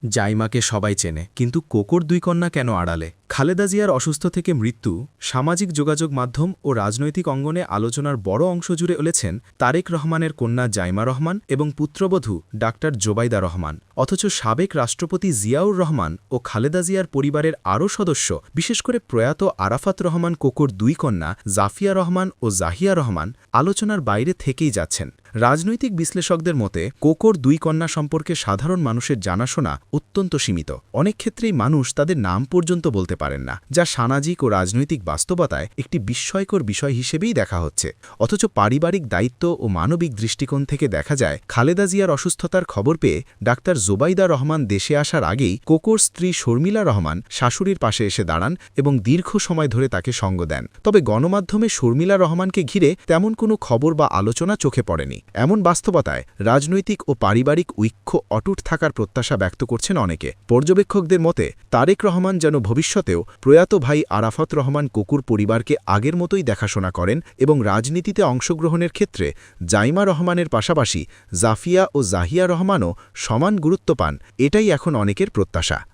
জাইমাকে সবাই চেনে, কিন্তু কোকোর দুই কন্যা কেন আড়ালে? খালেদা জিয়ার অসুস্থ থেকে মৃত্যু সামাজিক যোগাযোগ মাধ্যম ও রাজনৈতিক অঙ্গনে আলোচনার বড় অংশ জুড়ে এলেছেন তারেক রহমানের কন্যা জাইমা রহমান এবং পুত্রবধূ ডাক্তার জোবাইদা রহমান। অথচ সাবেক রাষ্ট্রপতি জিয়াউর রহমান ও খালেদা জিয়ার পরিবারের আরও সদস্য, বিশেষ করে প্রয়াত আরাফাত রহমান কোকোর দুই কন্যা জাফিয়া রহমান ও জাহিয়া রহমান আলোচনার বাইরে থেকেই যাচ্ছেন। রাজনৈতিক বিশ্লেষকদের মতে কোকোর দুই কন্যা সম্পর্কে সাধারণ মানুষের জানাশোনা অত্যন্ত সীমিত। অনেক ক্ষেত্রেই মানুষ তাদের নাম পর্যন্ত বলতে পারেন না, যা সামাজিক ও রাজনৈতিক বাস্তবতায় একটি বিস্ময়কর বিষয় হিসেবেই দেখা হচ্ছে। অথচ পারিবারিক দায়িত্ব ও মানবিক দৃষ্টিকোণ থেকে দেখা যায়, খালেদা জিয়ার অসুস্থতার খবর পেয়ে ডাক্তার জোবাইদা রহমান দেশে আসার আগেই কোকোর স্ত্রী শর্মিলা রহমান শাশুড়ির পাশে এসে দাঁড়ান এবং দীর্ঘ সময় ধরে তাকে সঙ্গ দেন। তবে গণমাধ্যমে শর্মিলা রহমানকে ঘিরে তেমন কোনো খবর বা আলোচনা চোখে পড়েনি। এমন বাস্তবতায় রাজনৈতিক ও পারিবারিক ঐক্য অটুট থাকার প্রত্যাশা ব্যক্ত করছেন অনেকে। পর্যবেক্ষকদের মতে তারেক রহমান যেন ভবিষ্যতেও প্রয়াত ভাই আরাফাত রহমান কোকুর পরিবারকে আগের মতোই দেখাশোনা করেন এবং রাজনীতিতে অংশগ্রহণের ক্ষেত্রে জাইমা রহমানের পাশাপাশি জাফিয়া ও জাহিয়া রহমানও সমান গুরুত্ব পান, এটাই এখন অনেকের প্রত্যাশা।